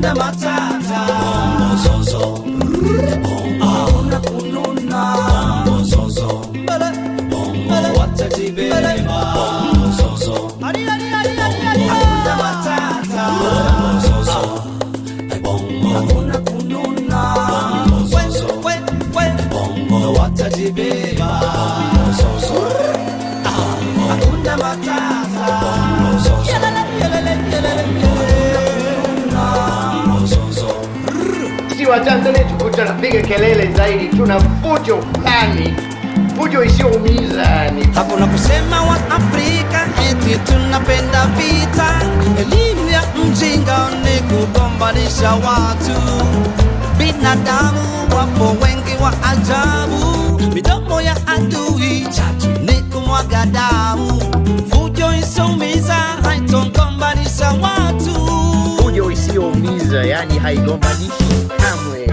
hakuna matata, bongo zozo, hakuna kununa, bongo zozo, bongo watajibeba, bongo zozo, hakuna matata, bongo zozo, bongo hakuna kununa, bongo zozo, bongo watajibeba, bongo zozo, hakuna matata, bongo zozo, sisi wa Tanzania tuko tunapiga kelele zaidi, tuna fujo fulani, fujo isiyoumiza yani. Hakuna kusema wa Afrika eti tunapenda vita. Elimu ya mjinga ni kugombanisha watu. Binadamu wapo wengi wa ajabu. Midomo ya adui ni kumwaga damu. Fujo isiyoumiza haitogombanisha watu. Fujo isiyoumiza yani haigombanishi kamwe.